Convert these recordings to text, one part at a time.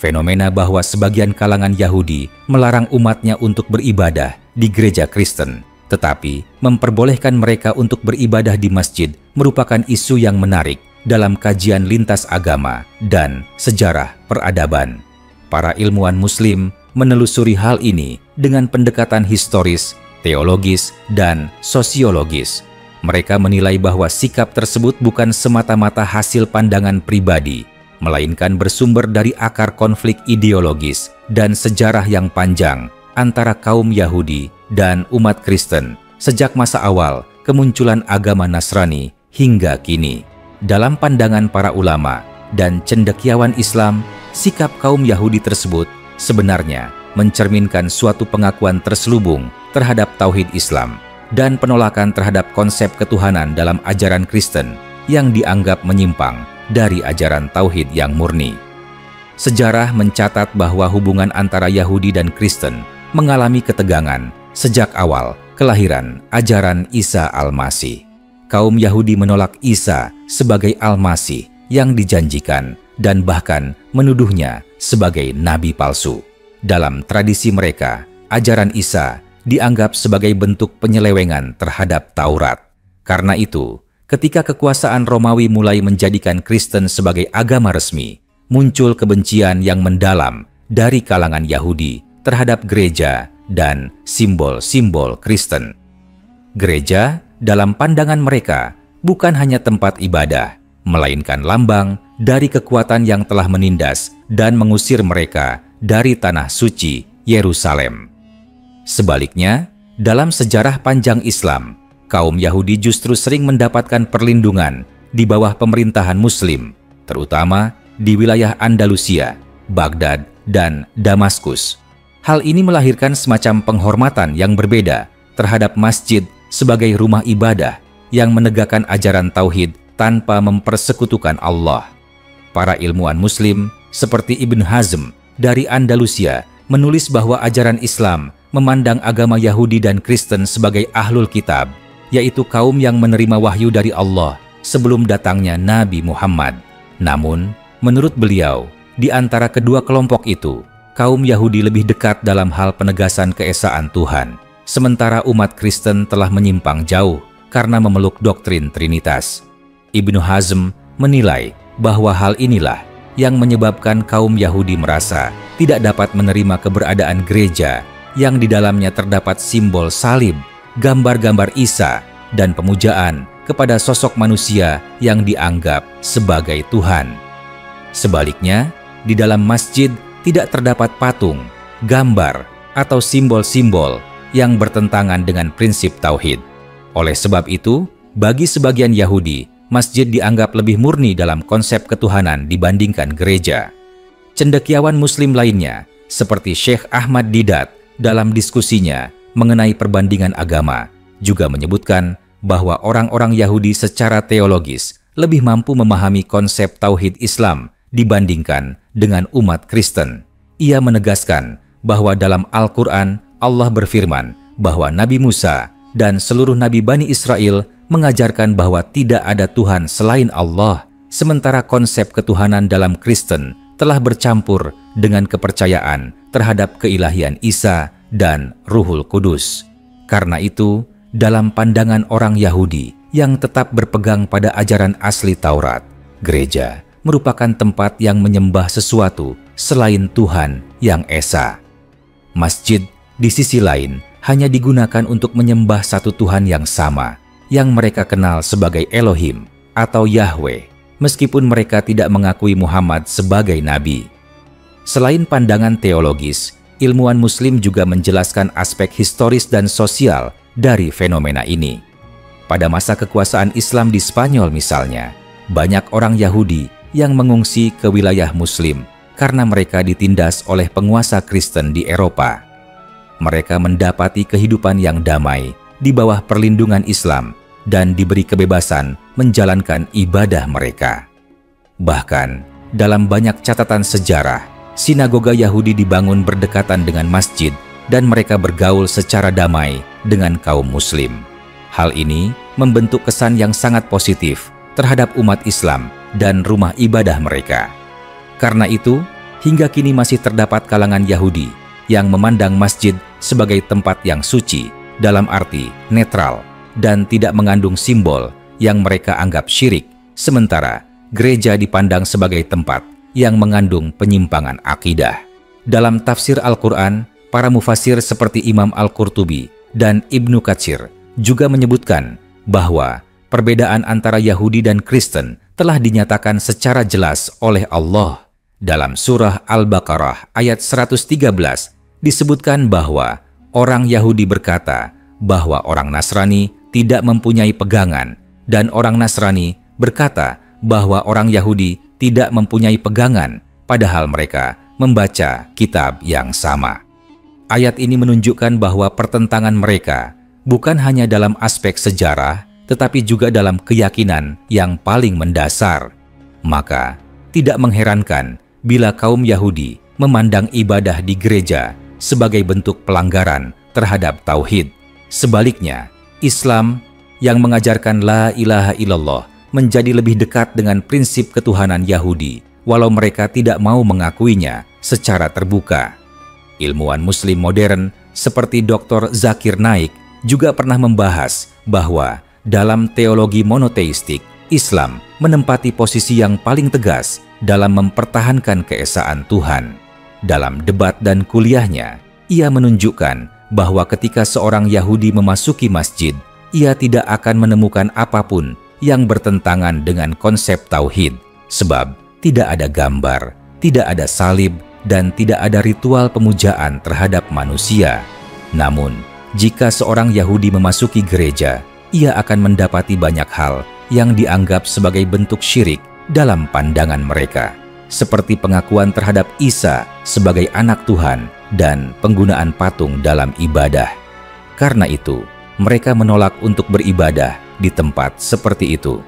Fenomena bahwa sebagian kalangan Yahudi melarang umatnya untuk beribadah di gereja Kristen, tetapi memperbolehkan mereka untuk beribadah di masjid merupakan isu yang menarik dalam kajian lintas agama dan sejarah peradaban. Para ilmuwan Muslim menelusuri hal ini dengan pendekatan historis, teologis, dan sosiologis. Mereka menilai bahwa sikap tersebut bukan semata-mata hasil pandangan pribadi, melainkan bersumber dari akar konflik ideologis dan sejarah yang panjang antara kaum Yahudi dan umat Kristen sejak masa awal kemunculan agama Nasrani hingga kini. Dalam pandangan para ulama dan cendekiawan Islam, sikap kaum Yahudi tersebut sebenarnya mencerminkan suatu pengakuan terselubung terhadap tauhid Islam dan penolakan terhadap konsep ketuhanan dalam ajaran Kristen yang dianggap menyimpang dari ajaran tauhid yang murni. Sejarah mencatat bahwa hubungan antara Yahudi dan Kristen mengalami ketegangan sejak awal kelahiran ajaran Isa Al-Masih. Kaum Yahudi menolak Isa sebagai Al-Masih yang dijanjikan dan bahkan menuduhnya sebagai nabi palsu. Dalam tradisi mereka, ajaran Isa dianggap sebagai bentuk penyelewengan terhadap Taurat. Karena itu, ketika kekuasaan Romawi mulai menjadikan Kristen sebagai agama resmi, muncul kebencian yang mendalam dari kalangan Yahudi terhadap gereja dan simbol-simbol Kristen. Gereja, dalam pandangan mereka, bukan hanya tempat ibadah, melainkan lambang dari kekuatan yang telah menindas dan mengusir mereka dari tanah suci Yerusalem. Sebaliknya, dalam sejarah panjang Islam, kaum Yahudi justru sering mendapatkan perlindungan di bawah pemerintahan Muslim, terutama di wilayah Andalusia, Baghdad, dan Damaskus. Hal ini melahirkan semacam penghormatan yang berbeda terhadap masjid sebagai rumah ibadah yang menegakkan ajaran tauhid tanpa mempersekutukan Allah. Para ilmuwan Muslim seperti Ibn Hazm dari Andalusia menulis bahwa ajaran Islam memandang agama Yahudi dan Kristen sebagai ahlul kitab, yaitu kaum yang menerima wahyu dari Allah sebelum datangnya Nabi Muhammad. Namun, menurut beliau, di antara kedua kelompok itu, kaum Yahudi lebih dekat dalam hal penegasan keesaan Tuhan, sementara umat Kristen telah menyimpang jauh karena memeluk doktrin Trinitas. Ibnu Hazm menilai bahwa hal inilah yang menyebabkan kaum Yahudi merasa tidak dapat menerima keberadaan gereja yang di dalamnya terdapat simbol salib, gambar-gambar Isa, dan pemujaan kepada sosok manusia yang dianggap sebagai Tuhan. Sebaliknya, di dalam masjid tidak terdapat patung, gambar, atau simbol-simbol yang bertentangan dengan prinsip tauhid. Oleh sebab itu, bagi sebagian Yahudi, masjid dianggap lebih murni dalam konsep ketuhanan dibandingkan gereja. Cendekiawan Muslim lainnya, seperti Syekh Ahmad Didat, dalam diskusinya mengenai perbandingan agama, juga menyebutkan bahwa orang-orang Yahudi secara teologis lebih mampu memahami konsep tauhid Islam dibandingkan dengan umat Kristen. Ia menegaskan bahwa dalam Al-Quran Allah berfirman bahwa Nabi Musa dan seluruh Nabi Bani Israel mengajarkan bahwa tidak ada Tuhan selain Allah, sementara konsep ketuhanan dalam Kristen telah bercampur dengan kepercayaan terhadap keilahian Isa dan Ruhul Kudus. Karena itu, dalam pandangan orang Yahudi yang tetap berpegang pada ajaran asli Taurat, gereja merupakan tempat yang menyembah sesuatu selain Tuhan yang Esa. Masjid, di sisi lain, hanya digunakan untuk menyembah satu Tuhan yang sama, yang mereka kenal sebagai Elohim atau Yahweh, meskipun mereka tidak mengakui Muhammad sebagai nabi. Selain pandangan teologis, ilmuwan Muslim juga menjelaskan aspek historis dan sosial dari fenomena ini. Pada masa kekuasaan Islam di Spanyol misalnya, banyak orang Yahudi yang mengungsi ke wilayah Muslim karena mereka ditindas oleh penguasa Kristen di Eropa. Mereka mendapati kehidupan yang damai di bawah perlindungan Islam dan diberi kebebasan menjalankan ibadah mereka. Bahkan, dalam banyak catatan sejarah, sinagoga Yahudi dibangun berdekatan dengan masjid dan mereka bergaul secara damai dengan kaum Muslim. Hal ini membentuk kesan yang sangat positif terhadap umat Islam dan rumah ibadah mereka. Karena itu, hingga kini masih terdapat kalangan Yahudi yang memandang masjid sebagai tempat yang suci, dalam arti netral, dan tidak mengandung simbol yang mereka anggap syirik, sementara gereja dipandang sebagai tempat yang mengandung penyimpangan akidah. Dalam tafsir Al-Quran, para mufasir seperti Imam Al-Qurtubi dan Ibnu Katsir juga menyebutkan bahwa perbedaan antara Yahudi dan Kristen telah dinyatakan secara jelas oleh Allah. Dalam surah Al-Baqarah ayat 113 disebutkan bahwa orang Yahudi berkata bahwa orang Nasrani tidak mempunyai pegangan, dan orang Nasrani berkata bahwa orang Yahudi tidak mempunyai pegangan, padahal mereka membaca kitab yang sama. Ayat ini menunjukkan bahwa pertentangan mereka bukan hanya dalam aspek sejarah, tetapi juga dalam keyakinan yang paling mendasar. Maka, tidak mengherankan bila kaum Yahudi memandang ibadah di gereja sebagai bentuk pelanggaran terhadap tauhid. Sebaliknya, Islam yang mengajarkan la ilaha illallah menjadi lebih dekat dengan prinsip ketuhanan Yahudi, walau mereka tidak mau mengakuinya secara terbuka. Ilmuwan Muslim modern seperti Dr. Zakir Naik juga pernah membahas bahwa dalam teologi monoteistik, Islam menempati posisi yang paling tegas dalam mempertahankan keesaan Tuhan. Dalam debat dan kuliahnya, ia menunjukkan bahwa ketika seorang Yahudi memasuki masjid, ia tidak akan menemukan apapun yang bertentangan dengan konsep tauhid, sebab tidak ada gambar, tidak ada salib, dan tidak ada ritual pemujaan terhadap manusia. Namun, jika seorang Yahudi memasuki gereja, ia akan mendapati banyak hal yang dianggap sebagai bentuk syirik dalam pandangan mereka, seperti pengakuan terhadap Isa sebagai anak Tuhan dan penggunaan patung dalam ibadah. Karena itu, mereka menolak untuk beribadah di tempat seperti itu.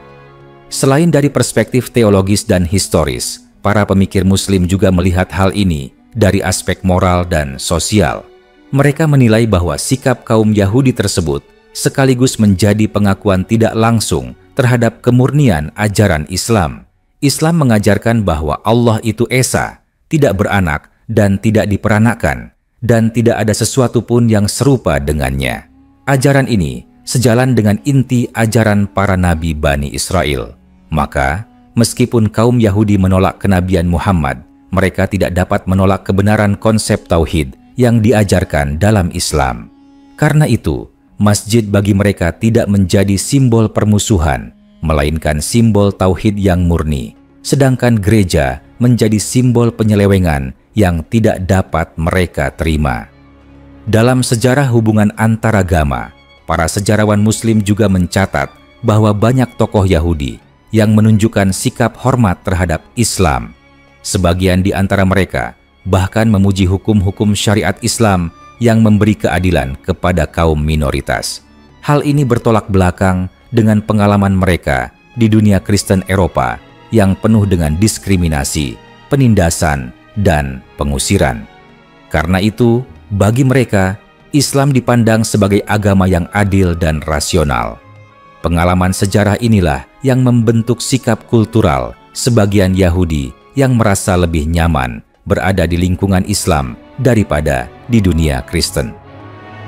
Selain dari perspektif teologis dan historis, para pemikir Muslim juga melihat hal ini dari aspek moral dan sosial. Mereka menilai bahwa sikap kaum Yahudi tersebut sekaligus menjadi pengakuan tidak langsung terhadap kemurnian ajaran Islam. Islam mengajarkan bahwa Allah itu esa, tidak beranak dan tidak diperanakkan, dan tidak ada sesuatu pun yang serupa dengannya. Ajaran ini sejalan dengan inti ajaran para nabi Bani Israel. Maka, meskipun kaum Yahudi menolak kenabian Muhammad, mereka tidak dapat menolak kebenaran konsep tauhid yang diajarkan dalam Islam. Karena itu, masjid bagi mereka tidak menjadi simbol permusuhan, melainkan simbol tauhid yang murni, sedangkan gereja menjadi simbol penyelewengan yang tidak dapat mereka terima. Dalam sejarah hubungan antaragama, para sejarawan Muslim juga mencatat bahwa banyak tokoh Yahudi yang menunjukkan sikap hormat terhadap Islam. Sebagian di antara mereka bahkan memuji hukum-hukum syariat Islam yang memberi keadilan kepada kaum minoritas. Hal ini bertolak belakang dengan pengalaman mereka di dunia Kristen Eropa yang penuh dengan diskriminasi, penindasan, dan pengusiran. Karena itu, bagi mereka, Islam dipandang sebagai agama yang adil dan rasional. Pengalaman sejarah inilah yang membentuk sikap kultural sebagian Yahudi yang merasa lebih nyaman berada di lingkungan Islam daripada di dunia Kristen.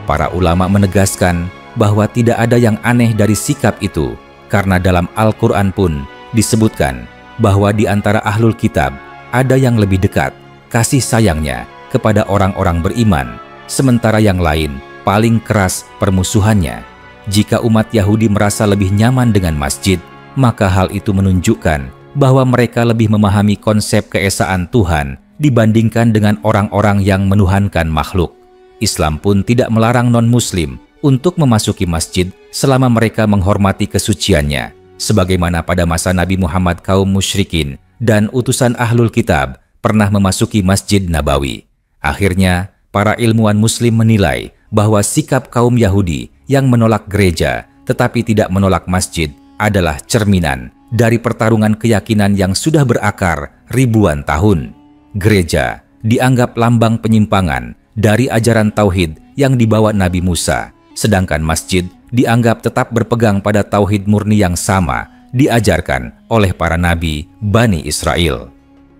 Para ulama menegaskan bahwa tidak ada yang aneh dari sikap itu, karena dalam Al-Quran pun disebutkan bahwa di antara ahlul kitab ada yang lebih dekat kasih sayangnya kepada orang-orang beriman, sementara yang lain paling keras permusuhannya. Jika umat Yahudi merasa lebih nyaman dengan masjid, maka hal itu menunjukkan bahwa mereka lebih memahami konsep keesaan Tuhan dibandingkan dengan orang-orang yang menuhankan makhluk. Islam pun tidak melarang non-muslim untuk memasuki masjid selama mereka menghormati kesuciannya, sebagaimana pada masa Nabi Muhammad kaum musyrikin dan utusan ahlul kitab pernah memasuki Masjid Nabawi. Akhirnya, para ilmuwan Muslim menilai bahwa sikap kaum Yahudi yang menolak gereja tetapi tidak menolak masjid adalah cerminan dari pertarungan keyakinan yang sudah berakar ribuan tahun. Gereja dianggap lambang penyimpangan dari ajaran tauhid yang dibawa Nabi Musa, sedangkan masjid dianggap tetap berpegang pada tauhid murni yang sama diajarkan oleh para nabi Bani Israel.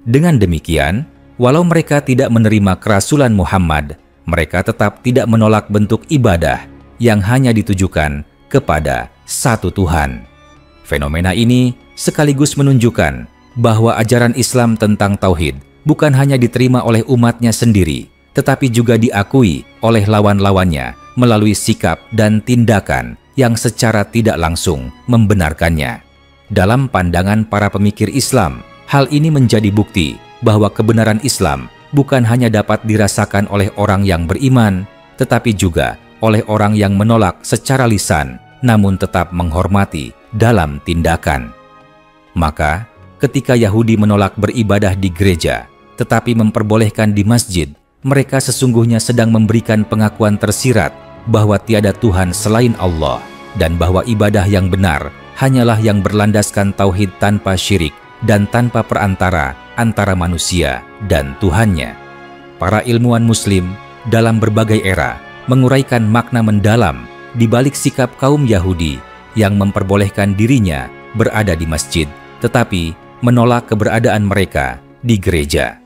Dengan demikian, Walau mereka tidak menerima kerasulan Muhammad, mereka tetap tidak menolak bentuk ibadah yang hanya ditujukan kepada satu Tuhan. Fenomena ini sekaligus menunjukkan bahwa ajaran Islam tentang tauhid bukan hanya diterima oleh umatnya sendiri, tetapi juga diakui oleh lawan-lawannya melalui sikap dan tindakan yang secara tidak langsung membenarkannya. Dalam pandangan para pemikir Islam, hal ini menjadi bukti bahwa kebenaran Islam bukan hanya dapat dirasakan oleh orang yang beriman, tetapi juga oleh orang yang menolak secara lisan, namun tetap menghormati dalam tindakan. Maka, ketika Yahudi menolak beribadah di gereja, tetapi memperbolehkan di masjid, mereka sesungguhnya sedang memberikan pengakuan tersirat bahwa tiada Tuhan selain Allah, dan bahwa ibadah yang benar hanyalah yang berlandaskan tauhid tanpa syirik dan tanpa perantara antara manusia dan Tuhannya. Para ilmuwan Muslim dalam berbagai era menguraikan makna mendalam di balik sikap kaum Yahudi yang memperbolehkan dirinya berada di masjid, tetapi menolak keberadaan mereka di gereja.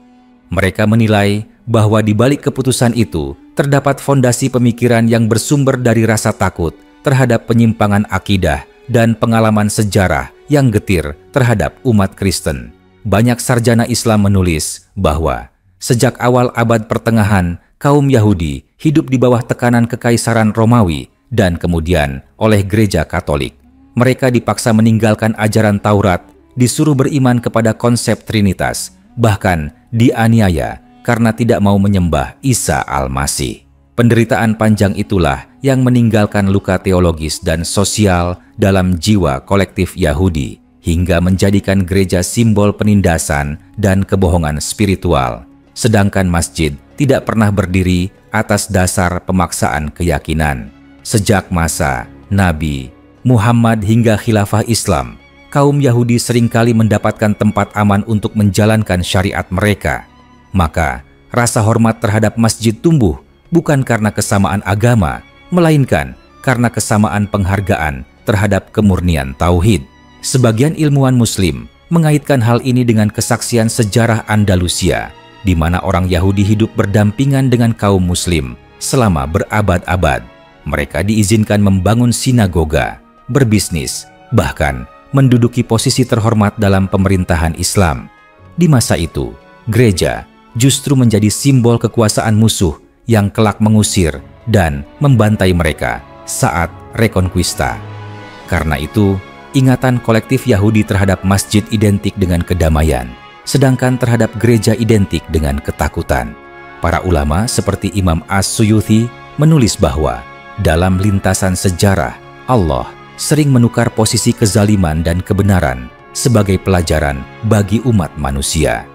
Mereka menilai bahwa di balik keputusan itu terdapat fondasi pemikiran yang bersumber dari rasa takut terhadap penyimpangan akidah dan pengalaman sejarah yang getir terhadap umat Kristen. Banyak sarjana Islam menulis bahwa sejak awal abad pertengahan, kaum Yahudi hidup di bawah tekanan kekaisaran Romawi dan kemudian oleh gereja Katolik. Mereka dipaksa meninggalkan ajaran Taurat, disuruh beriman kepada konsep Trinitas, bahkan dianiaya karena tidak mau menyembah Isa Al-Masih. Penderitaan panjang itulah yang meninggalkan luka teologis dan sosial dalam jiwa kolektif Yahudi, hingga menjadikan gereja simbol penindasan dan kebohongan spiritual, sedangkan masjid tidak pernah berdiri atas dasar pemaksaan keyakinan. Sejak masa Nabi Muhammad hingga khilafah Islam, kaum Yahudi seringkali mendapatkan tempat aman untuk menjalankan syariat mereka. Maka, rasa hormat terhadap masjid tumbuh bukan karena kesamaan agama, melainkan karena kesamaan penghargaan terhadap kemurnian tauhid. Sebagian ilmuwan Muslim mengaitkan hal ini dengan kesaksian sejarah Andalusia, di mana orang Yahudi hidup berdampingan dengan kaum Muslim selama berabad-abad. Mereka diizinkan membangun sinagoga, berbisnis, bahkan menduduki posisi terhormat dalam pemerintahan Islam. Di masa itu, gereja justru menjadi simbol kekuasaan musuh yang kelak mengusir dan membantai mereka saat Reconquista. Karena itu, ingatan kolektif Yahudi terhadap masjid identik dengan kedamaian, sedangkan terhadap gereja identik dengan ketakutan. Para ulama seperti Imam As-Suyuti menulis bahwa dalam lintasan sejarah, Allah sering menukar posisi kezaliman dan kebenaran sebagai pelajaran bagi umat manusia.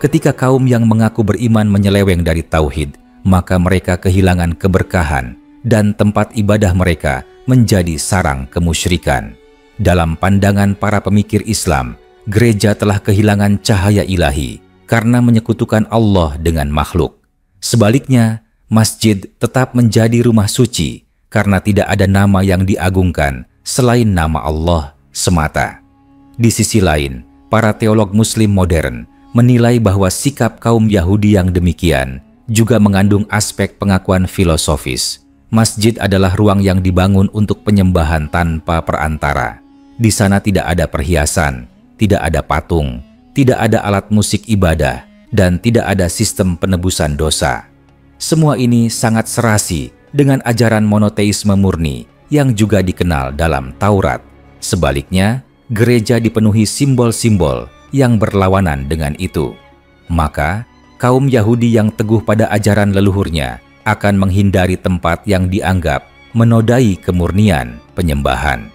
Ketika kaum yang mengaku beriman menyeleweng dari tauhid, maka mereka kehilangan keberkahan dan tempat ibadah mereka menjadi sarang kemusyrikan. Dalam pandangan para pemikir Islam, gereja telah kehilangan cahaya ilahi karena menyekutukan Allah dengan makhluk. Sebaliknya, masjid tetap menjadi rumah suci karena tidak ada nama yang diagungkan selain nama Allah semata. Di sisi lain, para teolog Muslim modern menilai bahwa sikap kaum Yahudi yang demikian juga mengandung aspek pengakuan filosofis. Masjid adalah ruang yang dibangun untuk penyembahan tanpa perantara. Di sana tidak ada perhiasan, tidak ada patung, tidak ada alat musik ibadah, dan tidak ada sistem penebusan dosa. Semua ini sangat serasi dengan ajaran monoteisme murni yang juga dikenal dalam Taurat. Sebaliknya, gereja dipenuhi simbol-simbol yang berlawanan dengan itu. Maka, kaum Yahudi yang teguh pada ajaran leluhurnya akan menghindari tempat yang dianggap menodai kemurnian penyembahan.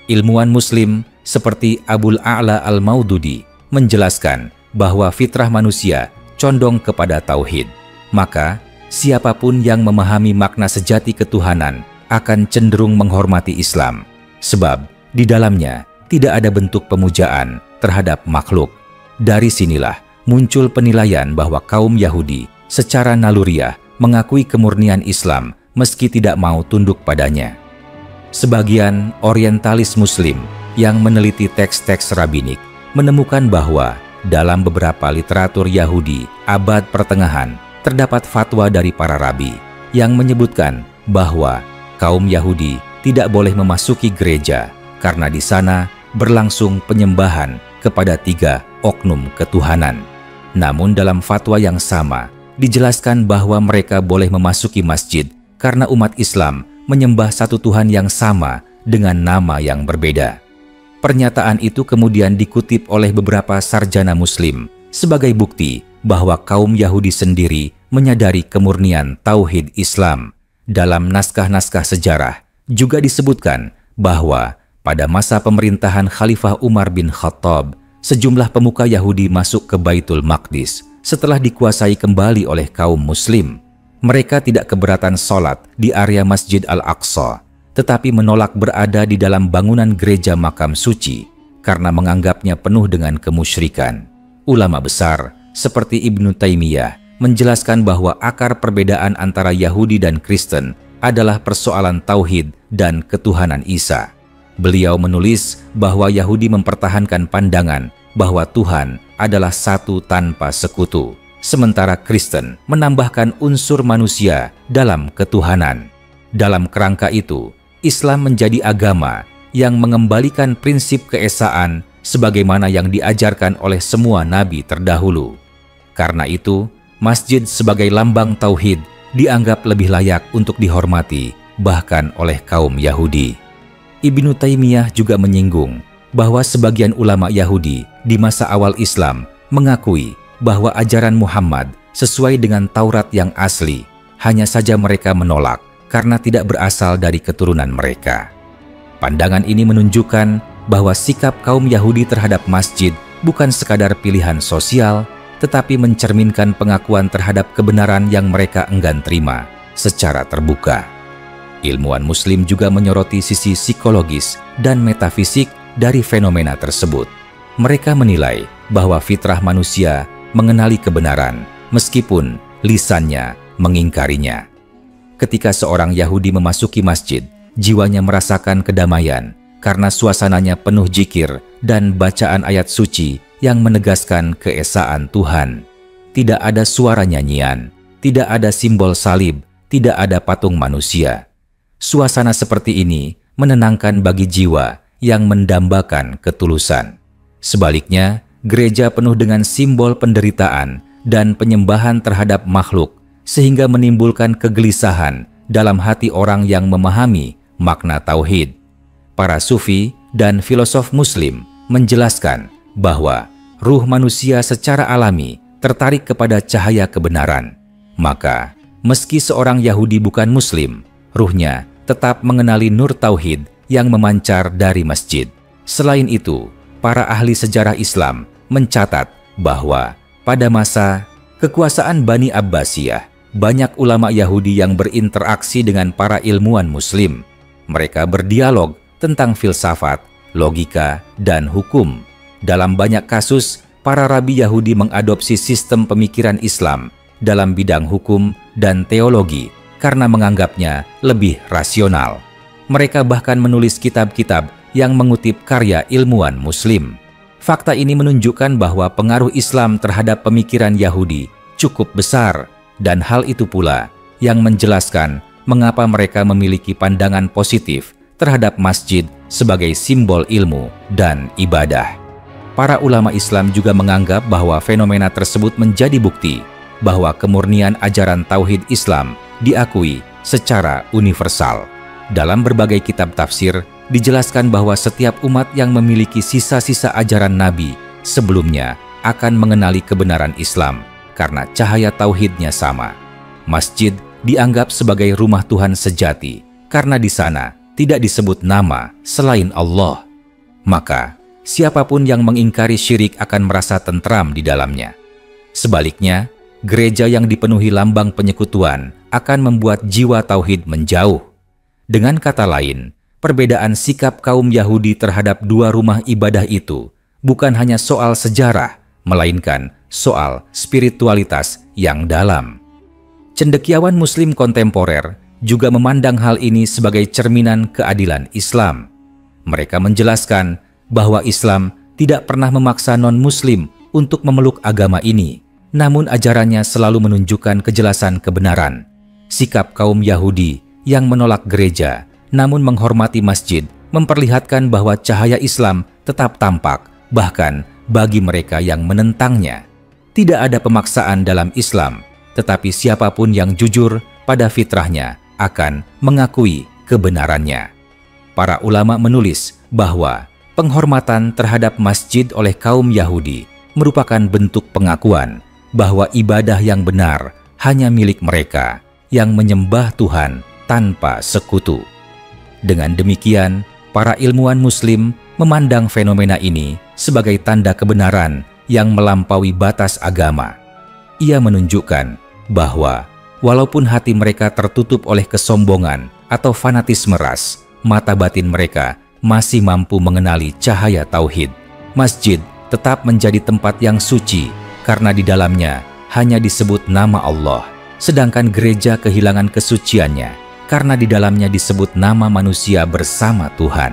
Ilmuwan Muslim seperti Abul A'la Al-Maududi menjelaskan bahwa fitrah manusia condong kepada tauhid. Maka, siapapun yang memahami makna sejati ketuhanan akan cenderung menghormati Islam, sebab di dalamnya tidak ada bentuk pemujaan terhadap makhluk. Dari sinilah muncul penilaian bahwa kaum Yahudi secara naluriah mengakui kemurnian Islam meski tidak mau tunduk padanya. Sebagian orientalis Muslim yang meneliti teks-teks rabbinik menemukan bahwa dalam beberapa literatur Yahudi abad pertengahan terdapat fatwa dari para rabi yang menyebutkan bahwa kaum Yahudi tidak boleh memasuki gereja karena di sana berlangsung penyembahan kepada 3 oknum ketuhanan. Namun dalam fatwa yang sama dijelaskan bahwa mereka boleh memasuki masjid karena umat Islam menyembah satu Tuhan yang sama dengan nama yang berbeda. Pernyataan itu kemudian dikutip oleh beberapa sarjana Muslim sebagai bukti bahwa kaum Yahudi sendiri menyadari kemurnian tauhid Islam. Dalam naskah-naskah sejarah juga disebutkan bahwa pada masa pemerintahan Khalifah Umar bin Khattab, sejumlah pemuka Yahudi masuk ke Baitul Maqdis setelah dikuasai kembali oleh kaum Muslim. Mereka tidak keberatan sholat di area Masjid Al-Aqsa, tetapi menolak berada di dalam bangunan gereja makam suci karena menganggapnya penuh dengan kemusyrikan. Ulama besar seperti Ibnu Taimiyah menjelaskan bahwa akar perbedaan antara Yahudi dan Kristen adalah persoalan tauhid dan ketuhanan Isa. Beliau menulis bahwa Yahudi mempertahankan pandangan bahwa Tuhan adalah satu tanpa sekutu, sementara Kristen menambahkan unsur manusia dalam ketuhanan. Dalam kerangka itu, Islam menjadi agama yang mengembalikan prinsip keesaan sebagaimana yang diajarkan oleh semua nabi terdahulu. Karena itu, masjid sebagai lambang tauhid dianggap lebih layak untuk dihormati bahkan oleh kaum Yahudi. Ibnu Taimiyah juga menyinggung bahwa sebagian ulama Yahudi di masa awal Islam mengakui bahwa ajaran Muhammad sesuai dengan Taurat yang asli, hanya saja mereka menolak karena tidak berasal dari keturunan mereka. Pandangan ini menunjukkan bahwa sikap kaum Yahudi terhadap masjid bukan sekadar pilihan sosial, tetapi mencerminkan pengakuan terhadap kebenaran yang mereka enggan terima secara terbuka. Ilmuwan Muslim juga menyoroti sisi psikologis dan metafisik dari fenomena tersebut. Mereka menilai bahwa fitrah manusia mengenali kebenaran meskipun lisannya mengingkarinya. Ketika seorang Yahudi memasuki masjid, jiwanya merasakan kedamaian karena suasananya penuh zikir dan bacaan ayat suci yang menegaskan keesaan Tuhan. Tidak ada suara nyanyian, tidak ada simbol salib, tidak ada patung manusia. Suasana seperti ini menenangkan bagi jiwa yang mendambakan ketulusan. Sebaliknya, gereja penuh dengan simbol penderitaan dan penyembahan terhadap makhluk, sehingga menimbulkan kegelisahan dalam hati orang yang memahami makna tauhid. Para sufi dan filosof Muslim menjelaskan bahwa ruh manusia secara alami tertarik kepada cahaya kebenaran. Maka, meski seorang Yahudi bukan Muslim, ruhnya tetap mengenali nur tauhid yang memancar dari masjid. Selain itu, para ahli sejarah Islam mencatat bahwa pada masa kekuasaan Bani Abbasiyah, banyak ulama Yahudi yang berinteraksi dengan para ilmuwan Muslim. Mereka berdialog tentang filsafat, logika, dan hukum. Dalam banyak kasus, para rabi Yahudi mengadopsi sistem pemikiran Islam dalam bidang hukum dan teologi karena menganggapnya lebih rasional. Mereka bahkan menulis kitab-kitab yang mengutip karya ilmuwan Muslim. Fakta ini menunjukkan bahwa pengaruh Islam terhadap pemikiran Yahudi cukup besar, dan hal itu pula yang menjelaskan mengapa mereka memiliki pandangan positif terhadap masjid sebagai simbol ilmu dan ibadah. Para ulama Islam juga menganggap bahwa fenomena tersebut menjadi bukti bahwa kemurnian ajaran tauhid Islam diakui secara universal. Dalam berbagai kitab tafsir, dijelaskan bahwa setiap umat yang memiliki sisa-sisa ajaran Nabi sebelumnya akan mengenali kebenaran Islam karena cahaya tauhidnya sama. Masjid dianggap sebagai rumah Tuhan sejati karena di sana tidak disebut nama selain Allah. Maka, siapapun yang mengingkari syirik akan merasa tentram di dalamnya. Sebaliknya, gereja yang dipenuhi lambang penyekutuan akan membuat jiwa tauhid menjauh. Dengan kata lain, perbedaan sikap kaum Yahudi terhadap dua rumah ibadah itu bukan hanya soal sejarah, melainkan soal spiritualitas yang dalam. Cendekiawan Muslim kontemporer juga memandang hal ini sebagai cerminan keadilan Islam. Mereka menjelaskan bahwa Islam tidak pernah memaksa non-Muslim untuk memeluk agama ini, namun ajarannya selalu menunjukkan kejelasan kebenaran. Sikap kaum Yahudi yang menolak gereja namun menghormati masjid memperlihatkan bahwa cahaya Islam tetap tampak, bahkan bagi mereka yang menentangnya. Tidak ada pemaksaan dalam Islam, tetapi siapapun yang jujur pada fitrahnya akan mengakui kebenarannya. Para ulama menulis bahwa penghormatan terhadap masjid oleh kaum Yahudi merupakan bentuk pengakuan bahwa ibadah yang benar hanya milik mereka yang menyembah Tuhan tanpa sekutu. Dengan demikian, para ilmuwan Muslim memandang fenomena ini sebagai tanda kebenaran yang melampaui batas agama. Ia menunjukkan bahwa walaupun hati mereka tertutup oleh kesombongan atau fanatisme ras, mata batin mereka masih mampu mengenali cahaya tauhid. Masjid tetap menjadi tempat yang suci karena di dalamnya hanya disebut nama Allah, sedangkan gereja kehilangan kesuciannya karena di dalamnya disebut nama manusia bersama Tuhan.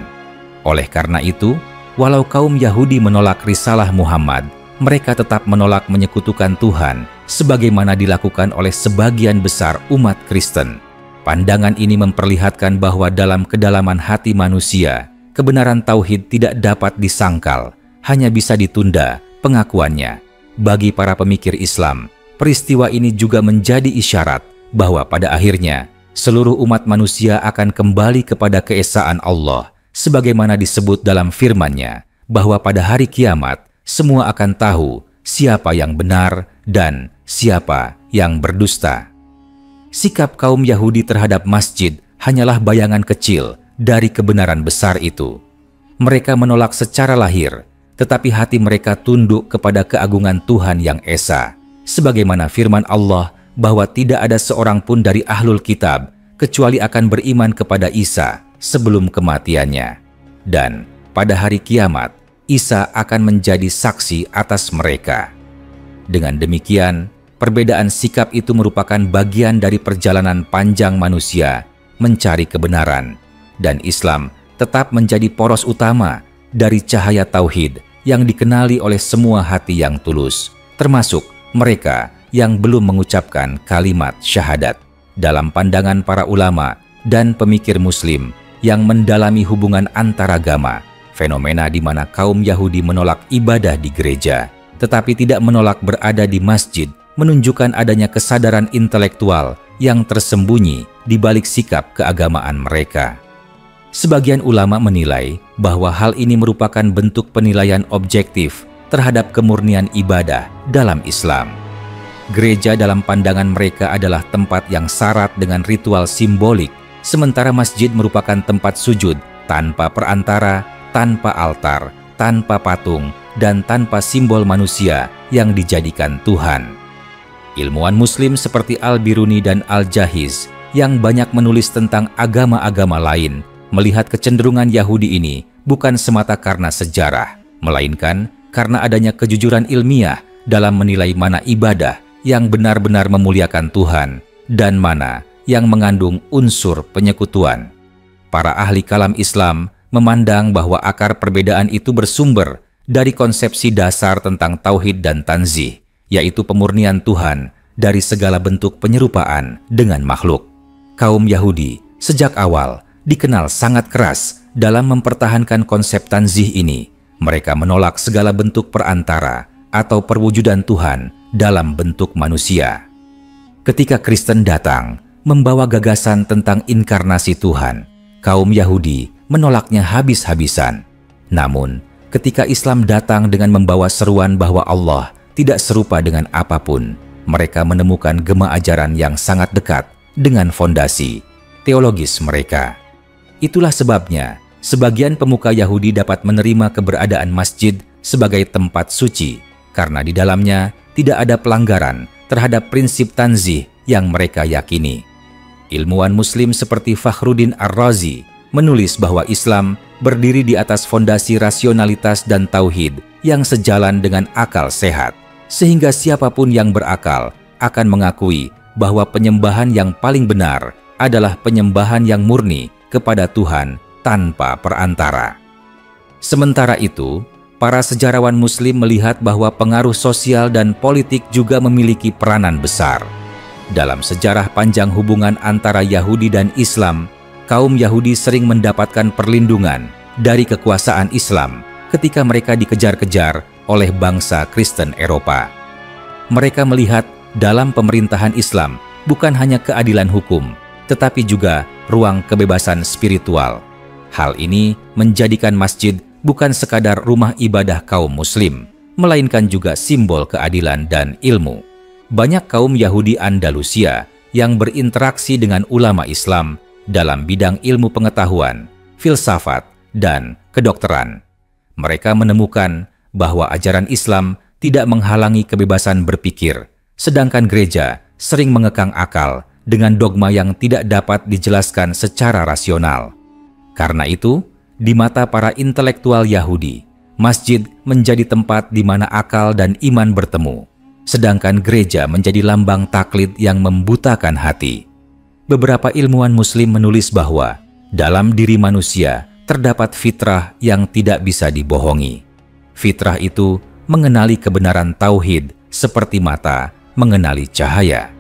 Oleh karena itu, walau kaum Yahudi menolak risalah Muhammad, mereka tetap menolak menyekutukan Tuhan sebagaimana dilakukan oleh sebagian besar umat Kristen. Pandangan ini memperlihatkan bahwa dalam kedalaman hati manusia, kebenaran tauhid tidak dapat disangkal, hanya bisa ditunda pengakuannya. Bagi para pemikir Islam, peristiwa ini juga menjadi isyarat bahwa pada akhirnya seluruh umat manusia akan kembali kepada keesaan Allah, sebagaimana disebut dalam firman-Nya, bahwa pada hari kiamat, semua akan tahu siapa yang benar dan siapa yang berdusta. Sikap kaum Yahudi terhadap masjid hanyalah bayangan kecil dari kebenaran besar itu. Mereka menolak secara lahir, tetapi hati mereka tunduk kepada keagungan Tuhan yang esa, sebagaimana firman Allah bahwa tidak ada seorang pun dari ahlul kitab kecuali akan beriman kepada Isa sebelum kematiannya. Dan pada hari kiamat, Isa akan menjadi saksi atas mereka. Dengan demikian, perbedaan sikap itu merupakan bagian dari perjalanan panjang manusia mencari kebenaran, dan Islam tetap menjadi poros utama dari cahaya tauhid yang dikenali oleh semua hati yang tulus, termasuk mereka yang belum mengucapkan kalimat syahadat. Dalam pandangan para ulama dan pemikir Muslim yang mendalami hubungan antaragama, fenomena di mana kaum Yahudi menolak ibadah di gereja, tetapi tidak menolak berada di masjid, menunjukkan adanya kesadaran intelektual yang tersembunyi di balik sikap keagamaan mereka. Sebagian ulama menilai bahwa hal ini merupakan bentuk penilaian objektif terhadap kemurnian ibadah dalam Islam. Gereja dalam pandangan mereka adalah tempat yang syarat dengan ritual simbolik, sementara masjid merupakan tempat sujud tanpa perantara, tanpa altar, tanpa patung, dan tanpa simbol manusia yang dijadikan Tuhan. Ilmuwan Muslim seperti Al-Biruni dan Al-Jahiz yang banyak menulis tentang agama-agama lain melihat kecenderungan Yahudi ini bukan semata karena sejarah, melainkan karena adanya kejujuran ilmiah dalam menilai mana ibadah yang benar-benar memuliakan Tuhan dan mana yang mengandung unsur penyekutuan. Para ahli kalam Islam memandang bahwa akar perbedaan itu bersumber dari konsepsi dasar tentang tauhid dan tanzih, yaitu pemurnian Tuhan dari segala bentuk penyerupaan dengan makhluk. Kaum Yahudi sejak awal dikenal sangat keras dalam mempertahankan konsep tanzih ini. Mereka menolak segala bentuk perantara atau perwujudan Tuhan dalam bentuk manusia. Ketika Kristen datang membawa gagasan tentang inkarnasi Tuhan, kaum Yahudi menolaknya habis-habisan. Namun, ketika Islam datang dengan membawa seruan bahwa Allah tidak serupa dengan apapun, mereka menemukan gema ajaran yang sangat dekat dengan fondasi teologis mereka. Itulah sebabnya, sebagian pemuka Yahudi dapat menerima keberadaan masjid sebagai tempat suci, karena di dalamnya tidak ada pelanggaran terhadap prinsip tanzih yang mereka yakini. Ilmuwan Muslim seperti Fakhruddin Ar-Razi menulis bahwa Islam berdiri di atas fondasi rasionalitas dan tauhid yang sejalan dengan akal sehat, sehingga siapapun yang berakal akan mengakui bahwa penyembahan yang paling benar adalah penyembahan yang murni kepada Tuhan tanpa perantara. Sementara itu, para sejarawan Muslim melihat bahwa pengaruh sosial dan politik juga memiliki peranan besar. Dalam sejarah panjang hubungan antara Yahudi dan Islam, kaum Yahudi sering mendapatkan perlindungan dari kekuasaan Islam ketika mereka dikejar-kejar oleh bangsa Kristen Eropa. Mereka melihat dalam pemerintahan Islam bukan hanya keadilan hukum, tetapi juga ruang kebebasan spiritual. Hal ini menjadikan masjid bukan sekadar rumah ibadah kaum Muslim, melainkan juga simbol keadilan dan ilmu. Banyak kaum Yahudi Andalusia yang berinteraksi dengan ulama Islam dalam bidang ilmu pengetahuan, filsafat, dan kedokteran. Mereka menemukan bahwa ajaran Islam tidak menghalangi kebebasan berpikir, sedangkan gereja sering mengekang akal dengan dogma yang tidak dapat dijelaskan secara rasional. Karena itu, di mata para intelektual Yahudi, masjid menjadi tempat di mana akal dan iman bertemu, sedangkan gereja menjadi lambang taklid yang membutakan hati. Beberapa ilmuwan Muslim menulis bahwa dalam diri manusia terdapat fitrah yang tidak bisa dibohongi. Fitrah itu mengenali kebenaran tauhid seperti mata mengenali cahaya.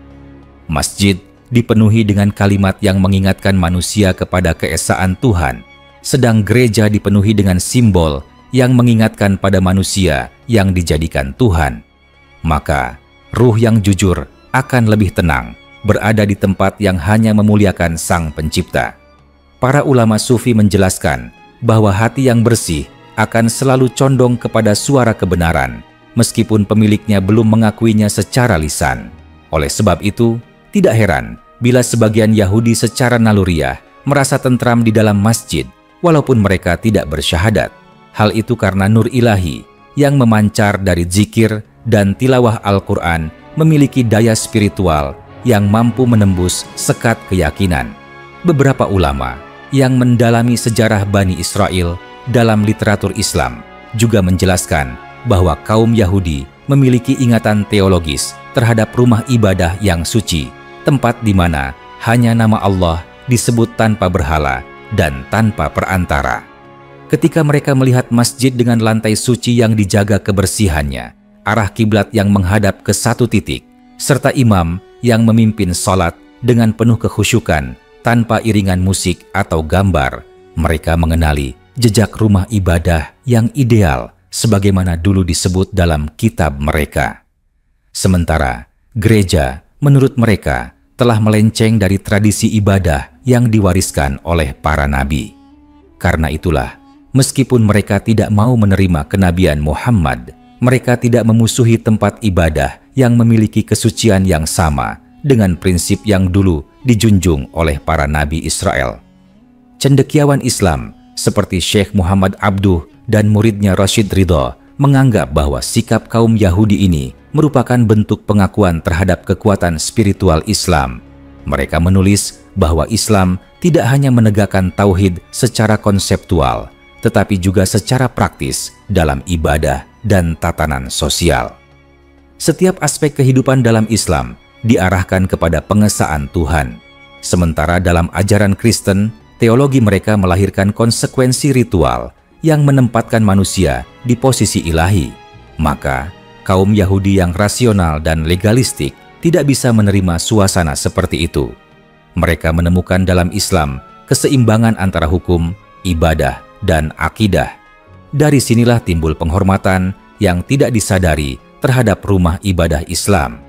Masjid dipenuhi dengan kalimat yang mengingatkan manusia kepada keesaan Tuhan, sedang gereja dipenuhi dengan simbol yang mengingatkan pada manusia yang dijadikan Tuhan. Maka, ruh yang jujur akan lebih tenang berada di tempat yang hanya memuliakan Sang Pencipta. Para ulama sufi menjelaskan bahwa hati yang bersih akan selalu condong kepada suara kebenaran, meskipun pemiliknya belum mengakuinya secara lisan. Oleh sebab itu, tidak heran bila sebagian Yahudi secara naluriah merasa tentram di dalam masjid, walaupun mereka tidak bersyahadat. Hal itu karena nur ilahi yang memancar dari zikir dan tilawah Al-Quran memiliki daya spiritual yang mampu menembus sekat keyakinan. Beberapa ulama yang mendalami sejarah Bani Israel dalam literatur Islam juga menjelaskan bahwa kaum Yahudi memiliki ingatan teologis terhadap rumah ibadah yang suci, tempat di mana hanya nama Allah disebut tanpa berhala dan tanpa perantara. Ketika mereka melihat masjid dengan lantai suci yang dijaga kebersihannya, arah kiblat yang menghadap ke satu titik, serta imam yang memimpin sholat dengan penuh kekhusyukan tanpa iringan musik atau gambar, mereka mengenali jejak rumah ibadah yang ideal sebagaimana dulu disebut dalam kitab mereka. Sementara gereja menurut mereka telah melenceng dari tradisi ibadah yang diwariskan oleh para nabi. Karena itulah, meskipun mereka tidak mau menerima kenabian Muhammad, mereka tidak memusuhi tempat ibadah yang memiliki kesucian yang sama dengan prinsip yang dulu dijunjung oleh para nabi Israel. Cendekiawan Islam seperti Syekh Muhammad Abduh dan muridnya Rashid Ridho menganggap bahwa sikap kaum Yahudi ini merupakan bentuk pengakuan terhadap kekuatan spiritual Islam. Mereka menulis bahwa Islam tidak hanya menegakkan tauhid secara konseptual, tetapi juga secara praktis dalam ibadah dan tatanan sosial. Setiap aspek kehidupan dalam Islam diarahkan kepada pengesaan Tuhan. Sementara dalam ajaran Kristen, teologi mereka melahirkan konsekuensi ritual yang menempatkan manusia di posisi ilahi. Maka, kaum Yahudi yang rasional dan legalistik tidak bisa menerima suasana seperti itu. Mereka menemukan dalam Islam keseimbangan antara hukum, ibadah, dan akidah. Dari sinilah timbul penghormatan yang tidak disadari terhadap rumah ibadah Islam.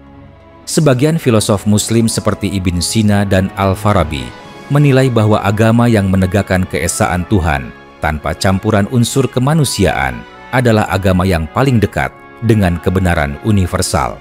Sebagian filosof Muslim seperti Ibn Sina dan Al-Farabi menilai bahwa agama yang menegakkan keesaan Tuhan tanpa campuran unsur kemanusiaan adalah agama yang paling dekat dengan kebenaran universal.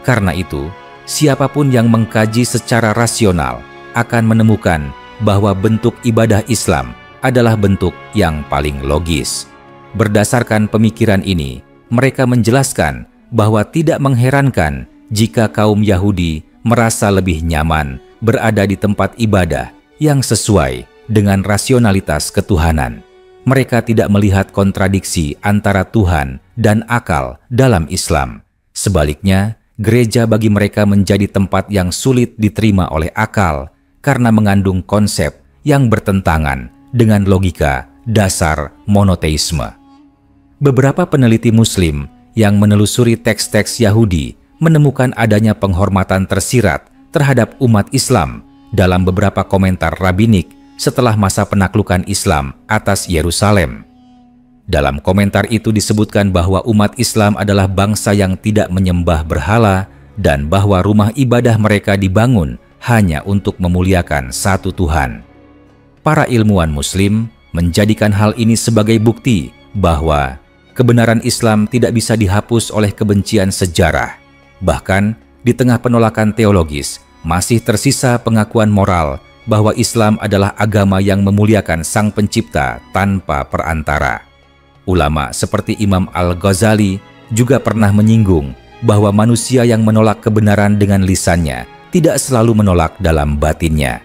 Karena itu, siapapun yang mengkaji secara rasional akan menemukan bahwa bentuk ibadah Islam adalah bentuk yang paling logis. Berdasarkan pemikiran ini, mereka menjelaskan bahwa tidak mengherankan jika kaum Yahudi merasa lebih nyaman berada di tempat ibadah yang sesuai dengan rasionalitas ketuhanan. Mereka tidak melihat kontradiksi antara Tuhan dan akal dalam Islam. Sebaliknya, gereja bagi mereka menjadi tempat yang sulit diterima oleh akal karena mengandung konsep yang bertentangan dengan logika dasar monoteisme. Beberapa peneliti Muslim yang menelusuri teks-teks Yahudi menemukan adanya penghormatan tersirat terhadap umat Islam dalam beberapa komentar rabbinik setelah masa penaklukan Islam atas Yerusalem. Dalam komentar itu disebutkan bahwa umat Islam adalah bangsa yang tidak menyembah berhala dan bahwa rumah ibadah mereka dibangun hanya untuk memuliakan satu Tuhan. Para ilmuwan Muslim menjadikan hal ini sebagai bukti bahwa kebenaran Islam tidak bisa dihapus oleh kebencian sejarah. Bahkan di tengah penolakan teologis, masih tersisa pengakuan moral bahwa Islam adalah agama yang memuliakan Sang Pencipta tanpa perantara. Ulama seperti Imam Al-Ghazali juga pernah menyinggung bahwa manusia yang menolak kebenaran dengan lisannya tidak selalu menolak dalam batinnya.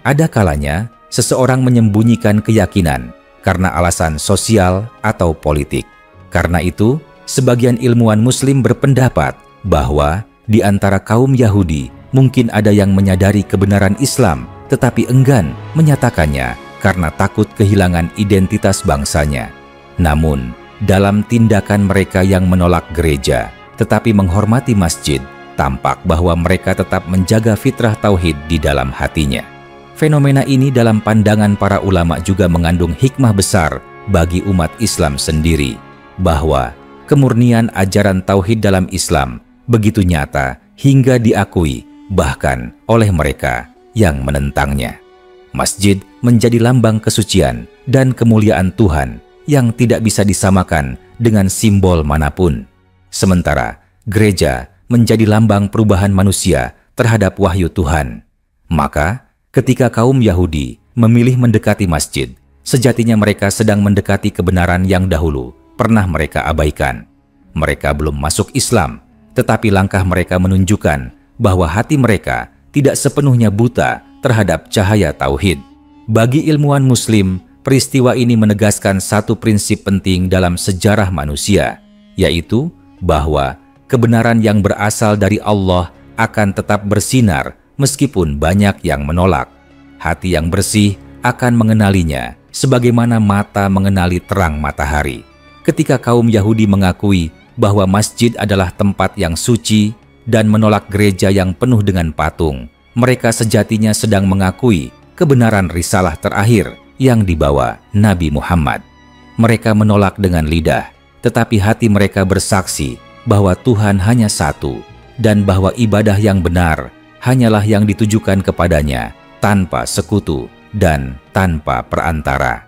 Ada kalanya seseorang menyembunyikan keyakinan karena alasan sosial atau politik. Karena itu, sebagian ilmuwan Muslim berpendapat bahwa di antara kaum Yahudi mungkin ada yang menyadari kebenaran Islam tetapi enggan menyatakannya karena takut kehilangan identitas bangsanya. Namun, dalam tindakan mereka yang menolak gereja tetapi menghormati masjid, tampak bahwa mereka tetap menjaga fitrah tauhid di dalam hatinya. Fenomena ini dalam pandangan para ulama juga mengandung hikmah besar bagi umat Islam sendiri, bahwa kemurnian ajaran tauhid dalam Islam begitu nyata hingga diakui bahkan oleh mereka yang menentangnya. Masjid menjadi lambang kesucian dan kemuliaan Tuhan yang tidak bisa disamakan dengan simbol manapun. Sementara gereja menjadi lambang perubahan manusia terhadap wahyu Tuhan. Maka ketika kaum Yahudi memilih mendekati masjid, sejatinya mereka sedang mendekati kebenaran yang dahulu pernah mereka abaikan. Mereka belum masuk Islam, tetapi langkah mereka menunjukkan bahwa hati mereka tidak sepenuhnya buta terhadap cahaya tauhid. Bagi ilmuwan Muslim, peristiwa ini menegaskan satu prinsip penting dalam sejarah manusia, yaitu bahwa kebenaran yang berasal dari Allah akan tetap bersinar meskipun banyak yang menolak. Hati yang bersih akan mengenalinya sebagaimana mata mengenali terang matahari. Ketika kaum Yahudi mengakui bahwa masjid adalah tempat yang suci dan menolak gereja yang penuh dengan patung, mereka sejatinya sedang mengakui kebenaran risalah terakhir yang dibawa Nabi Muhammad. Mereka menolak dengan lidah, tetapi hati mereka bersaksi bahwa Tuhan hanya satu dan bahwa ibadah yang benar hanyalah yang ditujukan kepadanya tanpa sekutu dan tanpa perantara.